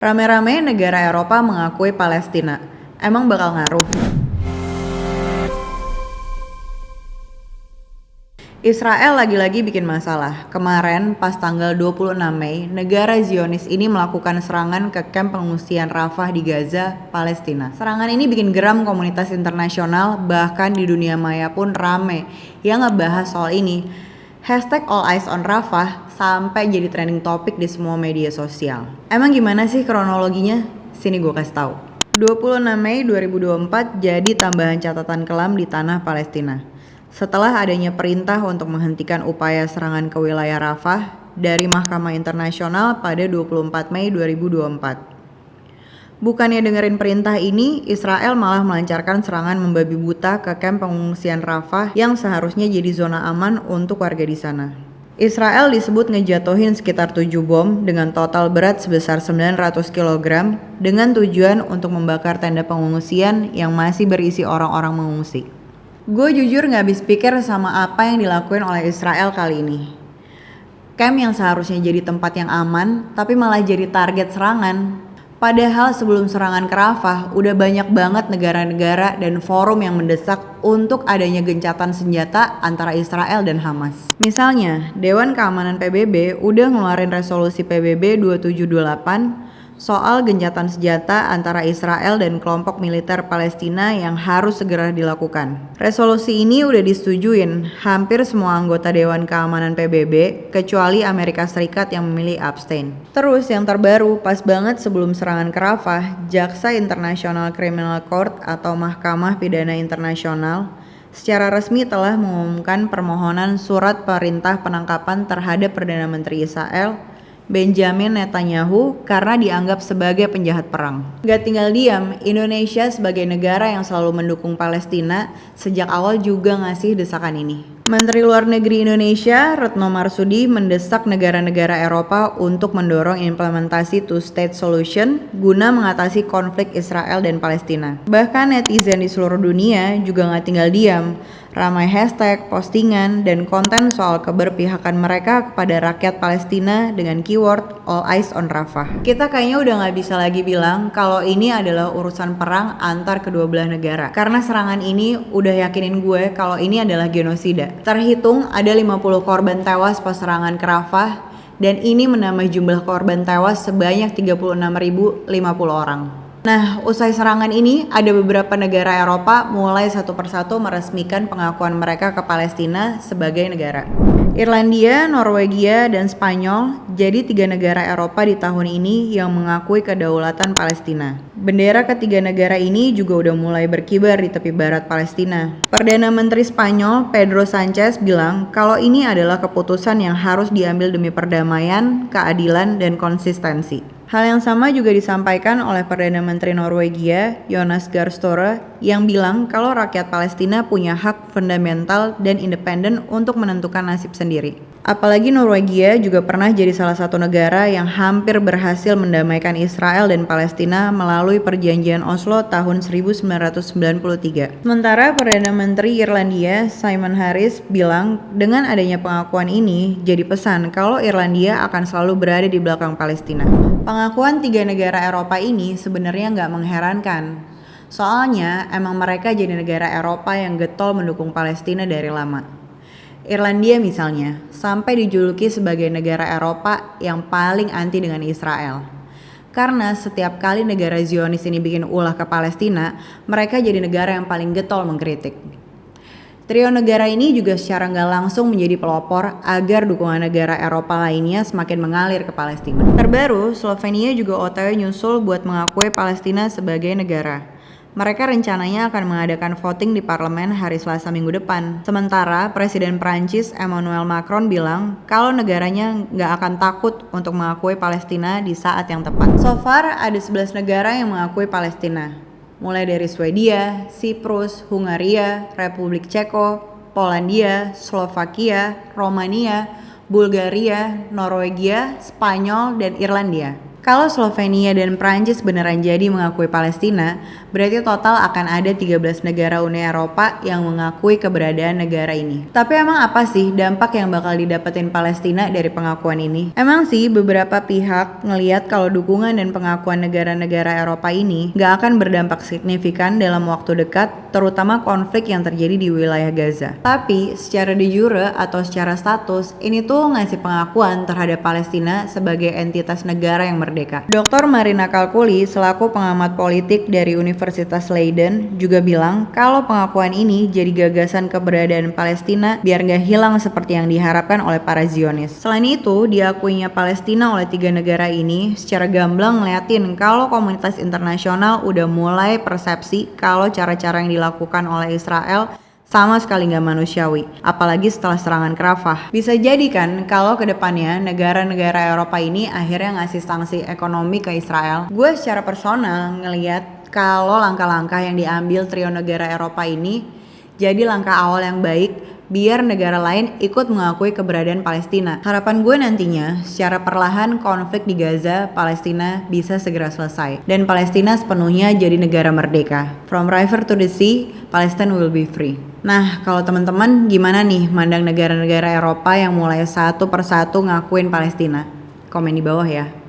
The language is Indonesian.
Rame-rame negara Eropa mengakui Palestina. Emang bakal ngaruh? Israel lagi-lagi bikin masalah. Kemarin pas tanggal 26 Mei, negara Zionis ini melakukan serangan ke kamp pengungsian Rafah di Gaza, Palestina. Serangan ini bikin geram komunitas internasional, bahkan di dunia maya pun rame yang ngebahas soal ini. Hashtag All Eyes on Rafah sampai jadi trending topik di semua media sosial. Emang gimana sih kronologinya? Sini gue kasih tahu. 26 Mei 2024 jadi tambahan catatan kelam di tanah Palestina. Setelah adanya perintah untuk menghentikan upaya serangan ke wilayah Rafah dari Mahkamah Internasional pada 24 Mei 2024. Bukannya dengerin perintah ini, Israel malah melancarkan serangan membabi buta ke kamp pengungsian Rafah yang seharusnya jadi zona aman untuk warga di sana. Israel disebut ngejatuhin sekitar 7 bom dengan total berat sebesar 900 kg dengan tujuan untuk membakar tenda pengungsian yang masih berisi orang-orang mengungsi. Gue jujur gak habis pikir sama apa yang dilakuin oleh Israel kali ini. Camp yang seharusnya jadi tempat yang aman, tapi malah jadi target serangan. Padahal sebelum serangan ke Rafah, udah banyak banget negara-negara dan forum yang mendesak untuk adanya gencatan senjata antara Israel dan Hamas. Misalnya, Dewan Keamanan PBB udah ngeluarin resolusi PBB 2728 soal gencatan senjata antara Israel dan kelompok militer Palestina yang harus segera dilakukan. Resolusi ini udah disetujuin hampir semua anggota Dewan Keamanan PBB kecuali Amerika Serikat yang memilih abstain. Terus yang terbaru, pas banget sebelum serangan ke Rafah, Jaksa International Criminal Court atau Mahkamah Pidana Internasional secara resmi telah mengumumkan permohonan surat perintah penangkapan terhadap Perdana Menteri Israel Benjamin Netanyahu karena dianggap sebagai penjahat perang. Gak tinggal diam, Indonesia sebagai negara yang selalu mendukung Palestina sejak awal juga ngasih desakan ini. Menteri Luar Negeri Indonesia, Retno Marsudi, mendesak negara-negara Eropa untuk mendorong implementasi two-state solution guna mengatasi konflik Israel dan Palestina. Bahkan netizen di seluruh dunia juga gak tinggal diam. Ramai hashtag, postingan, dan konten soal keberpihakan mereka kepada rakyat Palestina dengan keyword All Eyes on Rafah. Kita kayaknya udah gak bisa lagi bilang kalau ini adalah urusan perang antar kedua belah negara. Karena serangan ini udah yakinin gue kalau ini adalah genosida. Terhitung ada 50 korban tewas pas serangan ke Rafah, dan ini menambah jumlah korban tewas sebanyak 36.050 orang. Nah, usai serangan ini, ada beberapa negara Eropa mulai satu persatu meresmikan pengakuan mereka ke Palestina sebagai negara. Irlandia, Norwegia, dan Spanyol jadi 3 negara Eropa di tahun ini yang mengakui kedaulatan Palestina. Bendera ketiga negara ini juga udah mulai berkibar di tepi barat Palestina. Perdana Menteri Spanyol, Pedro Sanchez, bilang kalau ini adalah keputusan yang harus diambil demi perdamaian, keadilan, dan konsistensi. Hal yang sama juga disampaikan oleh Perdana Menteri Norwegia, Jonas Gahr Støre, yang bilang kalau rakyat Palestina punya hak fundamental dan independen untuk menentukan nasib sendiri. Apalagi Norwegia juga pernah jadi salah satu negara yang hampir berhasil mendamaikan Israel dan Palestina melalui perjanjian Oslo tahun 1993. Sementara Perdana Menteri Irlandia, Simon Harris, bilang dengan adanya pengakuan ini jadi pesan kalau Irlandia akan selalu berada di belakang Palestina. Pengakuan 3 negara Eropa ini sebenarnya nggak mengherankan. Soalnya emang mereka jadi negara Eropa yang getol mendukung Palestina dari lama. Irlandia misalnya, sampai dijuluki sebagai negara Eropa yang paling anti dengan Israel. Karena setiap kali negara Zionis ini bikin ulah ke Palestina, mereka jadi negara yang paling getol mengkritik. Trio negara ini juga secara nggak langsung menjadi pelopor agar dukungan negara Eropa lainnya semakin mengalir ke Palestina. Terbaru, Slovenia juga OTW nyusul buat mengakui Palestina sebagai negara. Mereka rencananya akan mengadakan voting di parlemen hari Selasa minggu depan. Sementara Presiden Prancis Emmanuel Macron bilang kalau negaranya nggak akan takut untuk mengakui Palestina di saat yang tepat. So far ada 11 negara yang mengakui Palestina. Mulai dari Swedia, Siprus, Hungaria, Republik Ceko, Polandia, Slovakia, Romania, Bulgaria, Norwegia, Spanyol, dan Irlandia. Kalau Slovenia dan Prancis beneran jadi mengakui Palestina, berarti total akan ada 13 negara Uni Eropa yang mengakui keberadaan negara ini. Tapi emang apa sih dampak yang bakal didapetin Palestina dari pengakuan ini? Emang sih beberapa pihak ngelihat kalau dukungan dan pengakuan negara-negara Eropa ini gak akan berdampak signifikan dalam waktu dekat, terutama konflik yang terjadi di wilayah Gaza. Tapi secara de jure atau secara status, ini tuh ngasih pengakuan terhadap Palestina sebagai entitas negara yang merdeka. Dr. Marina Kalkuli selaku pengamat politik dari Universitas Leiden juga bilang kalau pengakuan ini jadi gagasan keberadaan Palestina biar gak hilang seperti yang diharapkan oleh para Zionis. Selain itu, diakuinya Palestina oleh 3 negara ini secara gamblang ngeliatin kalau komunitas internasional udah mulai persepsi kalau cara-cara yang dilakukan oleh Israel sama sekali nggak manusiawi, apalagi setelah serangan ke Rafah. Bisa jadi kan kalau kedepannya negara-negara Eropa ini akhirnya ngasih sanksi ekonomi ke Israel. Gue secara personal ngelihat kalau langkah-langkah yang diambil trio negara Eropa ini jadi langkah awal yang baik biar negara lain ikut mengakui keberadaan Palestina. Harapan gue nantinya, secara perlahan konflik di Gaza, Palestina bisa segera selesai. Dan Palestina sepenuhnya jadi negara merdeka. From river to the sea, Palestine will be free. Nah, kalau teman-teman gimana nih mandang negara-negara Eropa yang mulai satu persatu ngakuin Palestina? Komen di bawah ya.